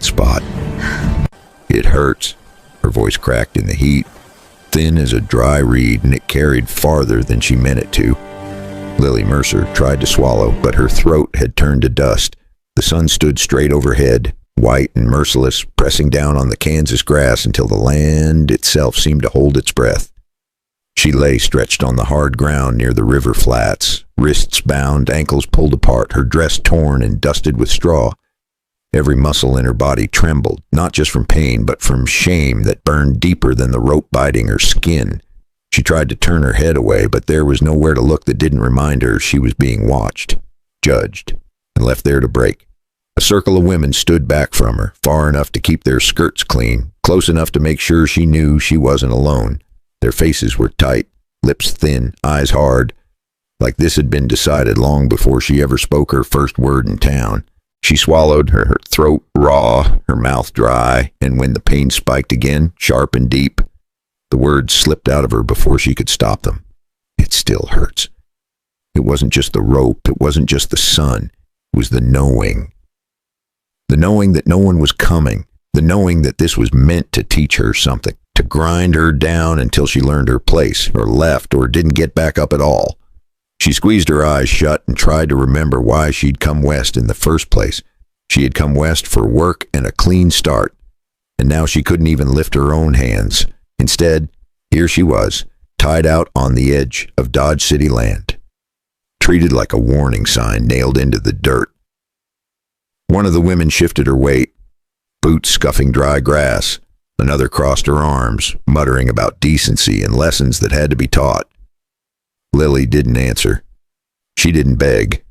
that spot. It hurts. Her voice cracked in the heat, thin as a dry reed, and it carried farther than she meant it to. Lily Mercer tried to swallow, but her throat had turned to dust. The sun stood straight overhead, white and merciless, pressing down on the Kansas grass until the land itself seemed to hold its breath. She lay stretched on the hard ground near the river flats, wrists bound, ankles pulled apart, her dress torn and dusted with straw. Every muscle in her body trembled, not just from pain, but from shame that burned deeper than the rope biting her skin. She tried to turn her head away, but there was nowhere to look that didn't remind her she was being watched, judged, and left there to break. A circle of women stood back from her, far enough to keep their skirts clean, close enough to make sure she knew she wasn't alone. Their faces were tight, lips thin, eyes hard, like this had been decided long before she ever spoke her first word in town. She swallowed, her throat raw, her mouth dry, and when the pain spiked again, sharp and deep, the words slipped out of her before she could stop them. It still hurts. It wasn't just the rope, it wasn't just the sun, it was the knowing. The knowing that no one was coming, the knowing that this was meant to teach her something, to grind her down until she learned her place, or left, or didn't get back up at all. She squeezed her eyes shut and tried to remember why she'd come west in the first place. She had come west for work and a clean start, and now she couldn't even lift her own hands. Instead, here she was, tied out on the edge of Dodge City land, treated like a warning sign nailed into the dirt. One of the women shifted her weight, boots scuffing dry grass. Another crossed her arms, muttering about decency and lessons that had to be taught. Lily didn't answer. She didn't beg.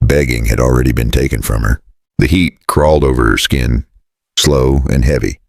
Begging had already been taken from her. The heat crawled over her skin, slow and heavy,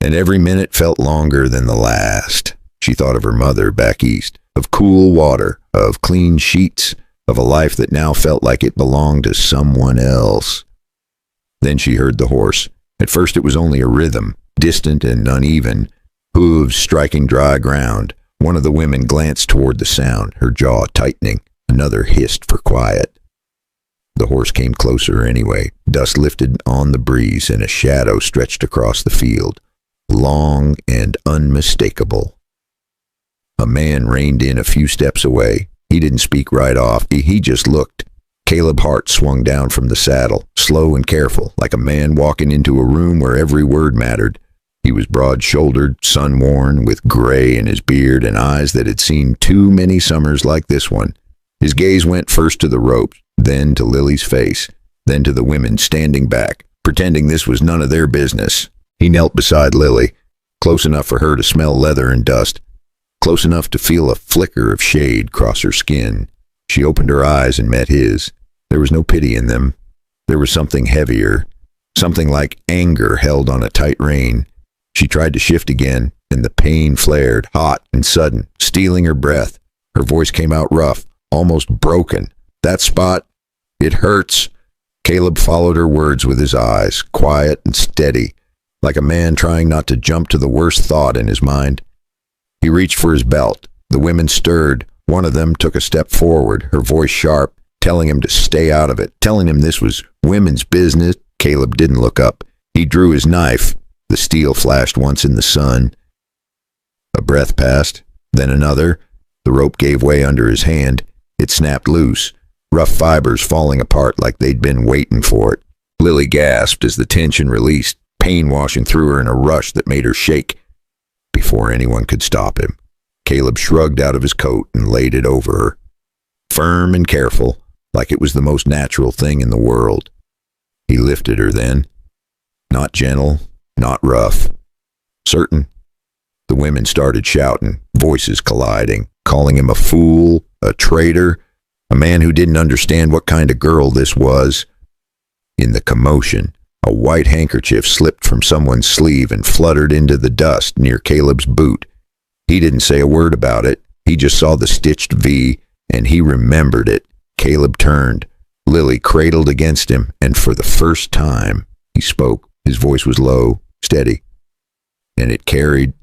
and every minute felt longer than the last. She thought of her mother back east, of cool water, of clean sheets, of a life that now felt like it belonged to someone else. Then she heard the horse. At first it was only a rhythm, distant and uneven, hooves striking dry ground. One of the women glanced toward the sound, her jaw tightening. Another hissed for quiet. The horse came closer anyway. Dust lifted on the breeze and a shadow stretched across the field, long and unmistakable. A man reined in a few steps away. He didn't speak right off. He just looked. Caleb Hart swung down from the saddle, slow and careful, like a man walking into a room where every word mattered. He was broad-shouldered, sun-worn, with gray in his beard and eyes that had seen too many summers like this one. His gaze went first to the ropes, then to Lily's face, then to the women standing back, pretending this was none of their business. He knelt beside Lily, close enough for her to smell leather and dust, close enough to feel a flicker of shade cross her skin. She opened her eyes and met his. There was no pity in them. There was something heavier, something like anger held on a tight rein. She tried to shift again, and the pain flared, hot and sudden, stealing her breath. Her voice came out rough, almost broken. That spot, it hurts. Caleb followed her words with his eyes, quiet and steady, like a man trying not to jump to the worst thought in his mind. He reached for his belt. The women stirred. One of them took a step forward, her voice sharp, telling him to stay out of it, telling him this was women's business. Caleb didn't look up. He drew his knife. The steel flashed once in the sun. A breath passed, then another. The rope gave way under his hand. It snapped loose, rough fibers falling apart like they'd been waiting for it. Lily gasped as the tension released, pain washing through her in a rush that made her shake. Before anyone could stop him, Caleb shrugged out of his coat and laid it over her, firm and careful, like it was the most natural thing in the world. He lifted her then, not gentle, not rough, certain. The women started shouting, voices colliding, calling him a fool, a traitor, a man who didn't understand what kind of girl this was. In the commotion, a white handkerchief slipped from someone's sleeve and fluttered into the dust near Caleb's boot. He didn't say a word about it. He just saw the stitched V, and he remembered it. Caleb turned. Lily cradled against him, and for the first time, he spoke. His voice was low, steady, and it carried.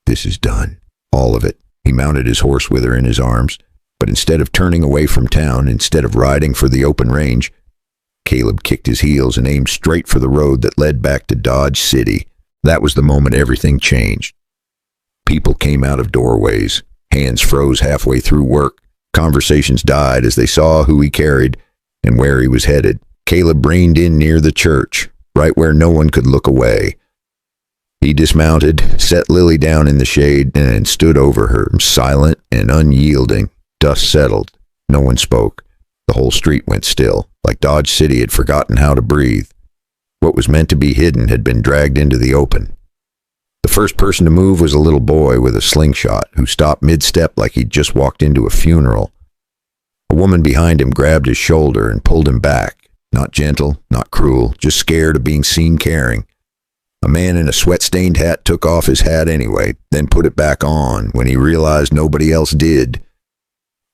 This is done. All of it. He mounted his horse with her in his arms, but instead of turning away from town, instead of riding for the open range, Caleb kicked his heels and aimed straight for the road that led back to Dodge City. That was the moment everything changed. People came out of doorways. Hands froze halfway through work. Conversations died as they saw who he carried and where he was headed. Caleb reined in near the church, right where no one could look away. He dismounted, set Lily down in the shade, and stood over her, silent and unyielding. Dust settled. No one spoke. The whole street went still, like Dodge City had forgotten how to breathe. What was meant to be hidden had been dragged into the open. The first person to move was a little boy with a slingshot who stopped mid-step like he'd just walked into a funeral. A woman behind him grabbed his shoulder and pulled him back. Not gentle, not cruel, just scared of being seen caring. A man in a sweat-stained hat took off his hat anyway, then put it back on when he realized nobody else did.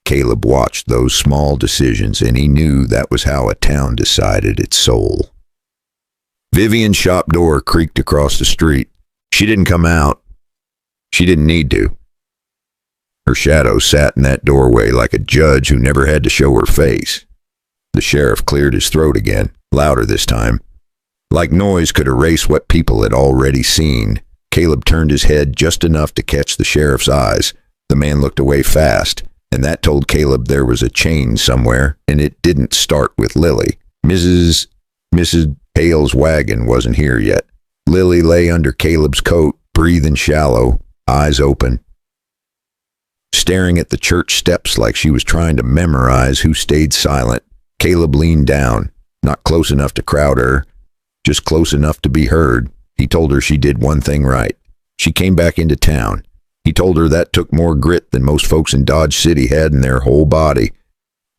Caleb watched those small decisions, and he knew that was how a town decided its soul. Vivian's shop door creaked across the street. She didn't come out. She didn't need to. Her shadow sat in that doorway like a judge who never had to show her face. The sheriff cleared his throat again, louder this time. Like noise could erase what people had already seen. Caleb turned his head just enough to catch the sheriff's eyes. The man looked away fast, and that told Caleb there was a change somewhere, and it didn't start with Lily. Mrs. Hale's wagon wasn't here yet. Lily lay under Caleb's coat, breathing shallow, eyes open, staring at the church steps like she was trying to memorize who stayed silent. Caleb leaned down, not close enough to crowd her, just close enough to be heard. He told her she did one thing right. She came back into town. He told her that took more grit than most folks in Dodge City had in their whole body.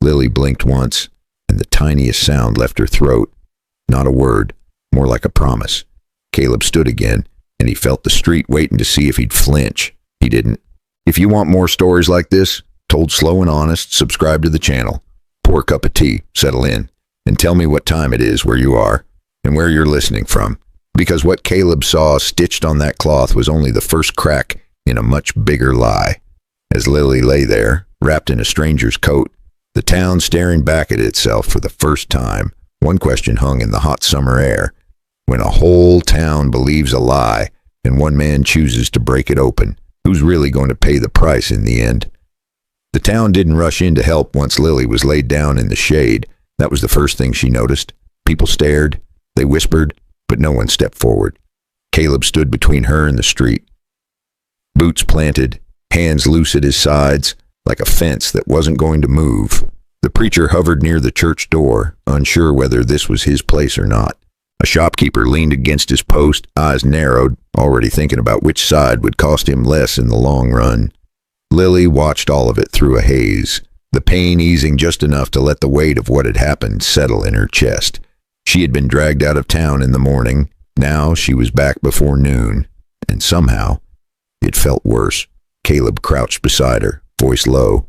Lily blinked once, and the tiniest sound left her throat. Not a word, more like a promise. Caleb stood again, and he felt the street waiting to see if he'd flinch. He didn't. If you want more stories like this, told slow and honest, subscribe to the channel. Pour a cup of tea, settle in, and tell me what time it is where you are, and where you're listening from. Because what Caleb saw stitched on that cloth was only the first crack in a much bigger lie. As Lily lay there, wrapped in a stranger's coat, the town staring back at itself for the first time, one question hung in the hot summer air. When a whole town believes a lie, and one man chooses to break it open, who's really going to pay the price in the end? The town didn't rush in to help once Lily was laid down in the shade. That was the first thing she noticed. People stared, they whispered, but no one stepped forward. Caleb stood between her and the street. Boots planted, hands loose at his sides, like a fence that wasn't going to move. The preacher hovered near the church door, unsure whether this was his place or not. A shopkeeper leaned against his post, eyes narrowed, already thinking about which side would cost him less in the long run. Lily watched all of it through a haze, the pain easing just enough to let the weight of what had happened settle in her chest. She had been dragged out of town in the morning. Now she was back before noon, and somehow it felt worse. Caleb crouched beside her, voice low,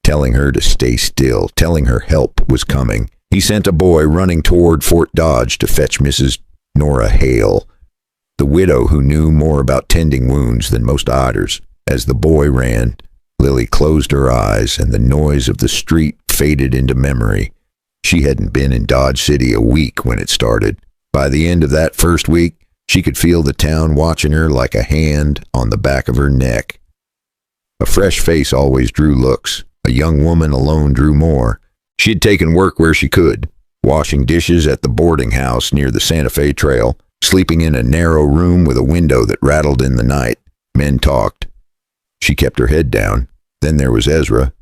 telling her to stay still, telling her help was coming. He sent a boy running toward Fort Dodge to fetch Mrs. Nora Hale, the widow who knew more about tending wounds than most odders. As the boy ran, Lily closed her eyes, and the noise of the street faded into memory. She hadn't been in Dodge City a week when it started. By the end of that first week, she could feel the town watching her like a hand on the back of her neck. A fresh face always drew looks. A young woman alone drew more. She had taken work where she could, washing dishes at the boarding house near the Santa Fe Trail, sleeping in a narrow room with a window that rattled in the night. Men talked. She kept her head down. Then there was Ezra.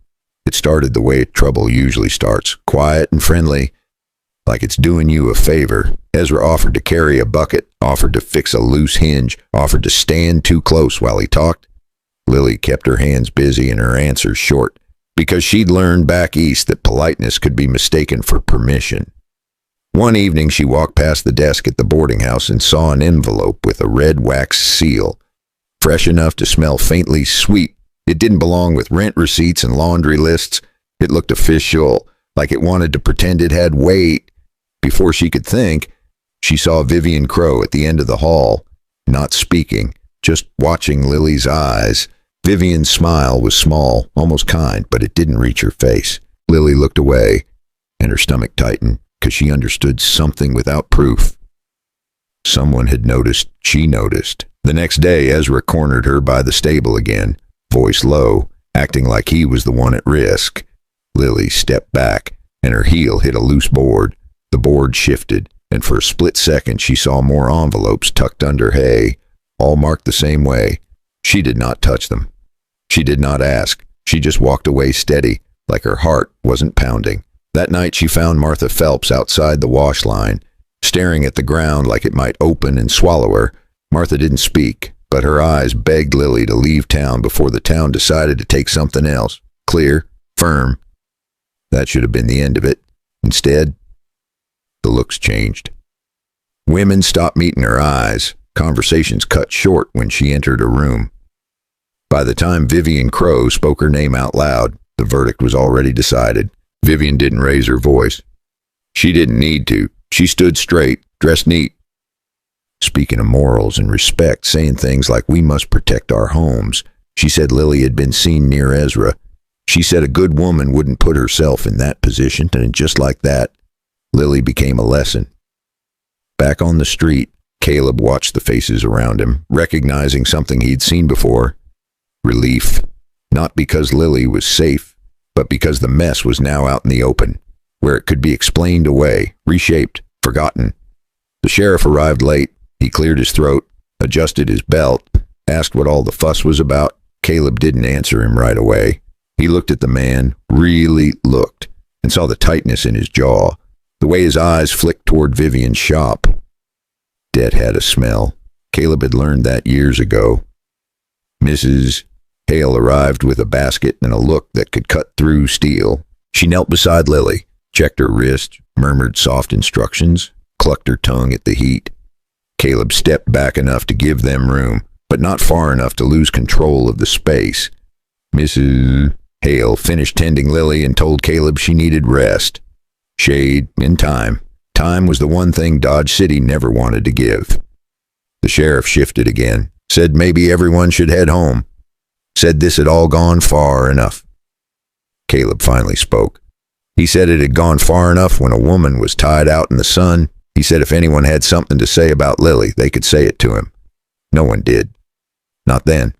It started the way trouble usually starts, quiet and friendly, like it's doing you a favor. Ezra offered to carry a bucket, offered to fix a loose hinge, offered to stand too close while he talked. Lily kept her hands busy and her answers short, because she'd learned back east that politeness could be mistaken for permission. One evening she walked past the desk at the boarding house and saw an envelope with a red wax seal, fresh enough to smell faintly sweet. It didn't belong with rent receipts and laundry lists. It looked official, like it wanted to pretend it had weight. Before she could think, she saw Vivian Crow at the end of the hall, not speaking, just watching Lily's eyes. Vivian's smile was small, almost kind, but it didn't reach her face. Lily looked away, and her stomach tightened. because she understood something without proof. Someone had noticed she noticed. The next day, Ezra cornered her by the stable again, voice low, acting like he was the one at risk. Lily stepped back, and her heel hit a loose board. The board shifted, and for a split second she saw more envelopes tucked under hay, all marked the same way. She did not touch them. She did not ask. She just walked away steady, like her heart wasn't pounding. That night she found Martha Phelps outside the wash line, staring at the ground like it might open and swallow her. Martha didn't speak, but her eyes begged Lily to leave town before the town decided to take something else. Clear, firm. That should have been the end of it. Instead, the looks changed. Women stopped meeting her eyes. Conversations cut short when she entered a room. By the time Vivian Crow spoke her name out loud, the verdict was already decided. Vivian didn't raise her voice. She didn't need to. She stood straight, dressed neat, speaking of morals and respect, saying things like, "We must protect our homes." She said Lily had been seen near Ezra. She said a good woman wouldn't put herself in that position, and just like that, Lily became a lesson. Back on the street, Caleb watched the faces around him, recognizing something he'd seen before. Relief. Not because Lily was safe, but because the mess was now out in the open, where it could be explained away, reshaped, forgotten. The sheriff arrived late. He cleared his throat, adjusted his belt, asked what all the fuss was about. Caleb didn't answer him right away. He looked at the man, really looked, and saw the tightness in his jaw, the way his eyes flicked toward Vivian's shop. Debt had a smell. Caleb had learned that years ago. Mrs. Hale arrived with a basket and a look that could cut through steel. She knelt beside Lily, checked her wrist, murmured soft instructions, clucked her tongue at the heat. Caleb stepped back enough to give them room, but not far enough to lose control of the space. Mrs. Hale finished tending Lily and told Caleb she needed rest, shade, and time. Time was the one thing Dodge City never wanted to give. The sheriff shifted again, said maybe everyone should head home, said this had all gone far enough. Caleb finally spoke. He said it had gone far enough when a woman was tied out in the sun. He said if anyone had something to say about Lily, they could say it to him. No one did. Not then.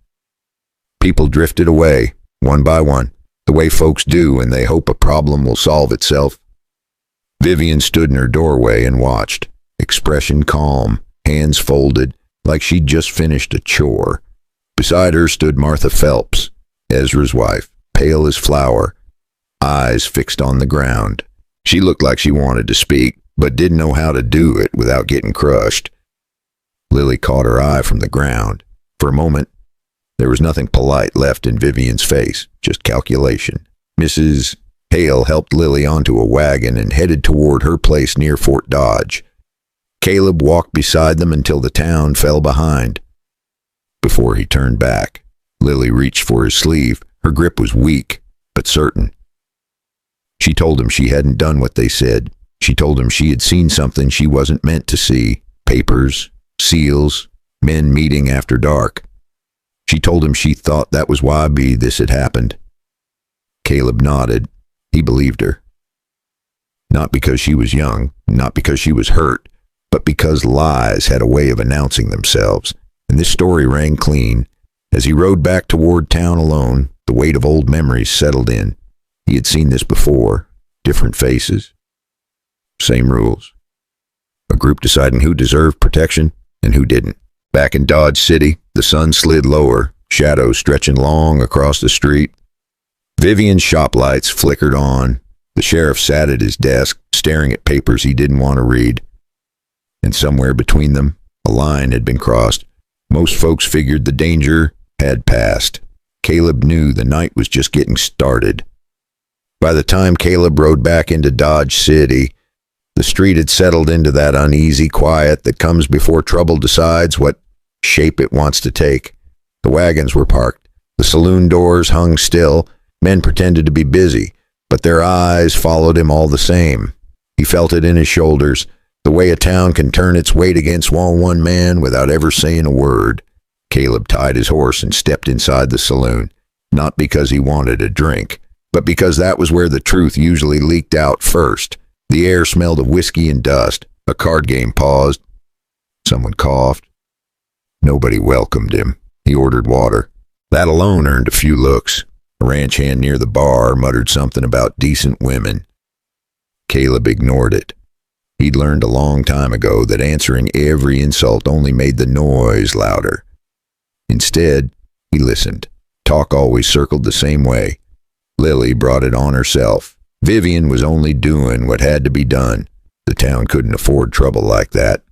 People drifted away, one by one, the way folks do when they hope a problem will solve itself. Vivian stood in her doorway and watched, expression calm, hands folded, like she'd just finished a chore. Beside her stood Martha Phelps, Ezra's wife, pale as flour, eyes fixed on the ground. She looked like she wanted to speak, but didn't know how to do it without getting crushed. Lily caught her eye from the ground. For a moment, there was nothing polite left in Vivian's face, just calculation. Mrs. Hale helped Lily onto a wagon and headed toward her place near Fort Dodge. Caleb walked beside them until the town fell behind. Before he turned back, Lily reached for his sleeve. Her grip was weak, but certain. She told him she hadn't done what they said. She told him she had seen something she wasn't meant to see. Papers, seals, men meeting after dark. She told him she thought that was why this had happened. Caleb nodded. He believed her. Not because she was young, not because she was hurt, but because lies had a way of announcing themselves, and this story rang clean. As he rode back toward town alone, the weight of old memories settled in. He had seen this before. Different faces. Same rules. A group deciding who deserved protection and who didn't. Back in Dodge City, the sun slid lower, shadows stretching long across the street. Vivian's shop lights flickered on. The sheriff sat at his desk, staring at papers he didn't want to read. And somewhere between them, a line had been crossed. Most folks figured the danger had passed. Caleb knew the night was just getting started. By the time Caleb rode back into Dodge City, the street had settled into that uneasy quiet that comes before trouble decides what shape it wants to take. The wagons were parked. The saloon doors hung still. Men pretended to be busy, but their eyes followed him all the same. He felt it in his shoulders, the way a town can turn its weight against one man without ever saying a word. Caleb tied his horse and stepped inside the saloon, not because he wanted a drink, but because that was where the truth usually leaked out first. The air smelled of whiskey and dust. A card game paused. Someone coughed. Nobody welcomed him. He ordered water. That alone earned a few looks. A ranch hand near the bar muttered something about decent women. Caleb ignored it. He'd learned a long time ago that answering every insult only made the noise louder. Instead, he listened. Talk always circled the same way. Lily brought it on herself. Vivian was only doing what had to be done. The town couldn't afford trouble like that.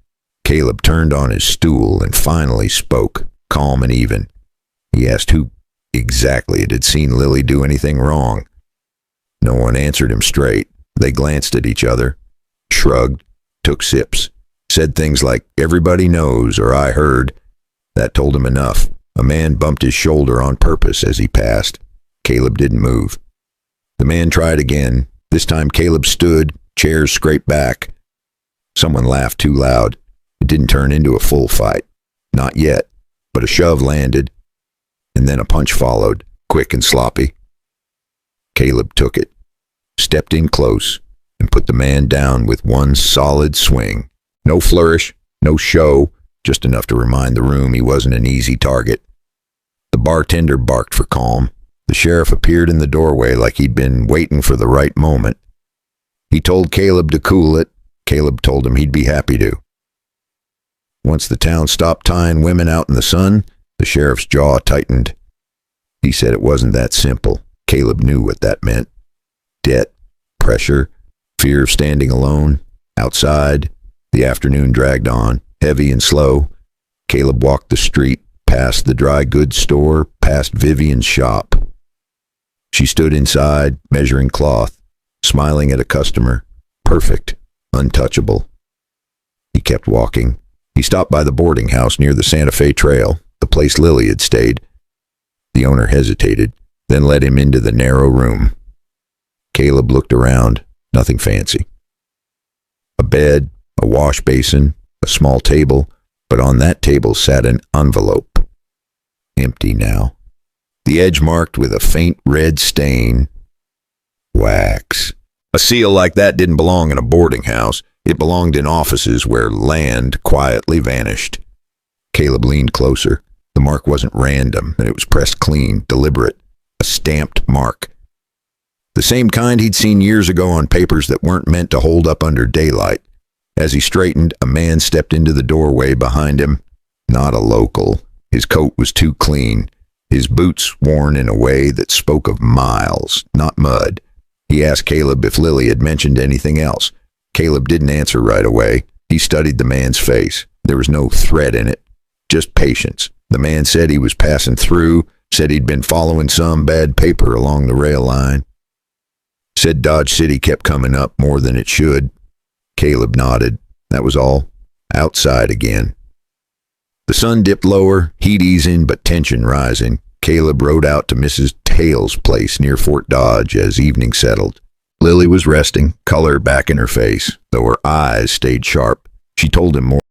Caleb turned on his stool and finally spoke, calm and even. He asked who exactly had seen Lily do anything wrong. No one answered him straight. They glanced at each other, shrugged, took sips, said things like, "Everybody knows," or "I heard." That told him enough. A man bumped his shoulder on purpose as he passed. Caleb didn't move. The man tried again. This time Caleb stood, chairs scraped back. Someone laughed too loud. It didn't turn into a full fight. Not yet, but a shove landed, and then a punch followed, quick and sloppy. Caleb took it, stepped in close, and put the man down with one solid swing. No flourish, no show, just enough to remind the room he wasn't an easy target. The bartender barked for calm. The sheriff appeared in the doorway like he'd been waiting for the right moment. He told Caleb to cool it. Caleb told him he'd be happy to. Once the town stopped tying women out in the sun, the sheriff's jaw tightened. He said it wasn't that simple. Caleb knew what that meant. Debt, pressure, fear of standing alone. Outside, the afternoon dragged on, heavy and slow. Caleb walked the street, past the dry goods store, past Vivian's shop. She stood inside, measuring cloth, smiling at a customer. Perfect, untouchable. He kept walking. He stopped by the boarding house near the Santa Fe Trail, the place Lily had stayed. The owner hesitated, then led him into the narrow room. Caleb looked around. Nothing fancy. A bed, a wash basin, a small table, but on that table sat an envelope. Empty now. The edge marked with a faint red stain. Wax. A seal like that didn't belong in a boarding house. It belonged in offices where land quietly vanished. Caleb leaned closer. The mark wasn't random, and it was pressed clean, deliberate. A stamped mark. The same kind he'd seen years ago on papers that weren't meant to hold up under daylight. As he straightened, a man stepped into the doorway behind him. Not a local. His coat was too clean. His boots worn in a way that spoke of miles, not mud. He asked Caleb if Lily had mentioned anything else. Caleb didn't answer right away. He studied the man's face. There was no threat in it, just patience. The man said he was passing through, said he'd been following some bad paper along the rail line. Said Dodge City kept coming up more than it should. Caleb nodded. That was all. Outside again. The sun dipped lower, heat easing but tension rising. Caleb rode out to Mrs. Hale's place near Fort Dodge as evening settled. Lily was resting, color back in her face, though her eyes stayed sharp. She told him more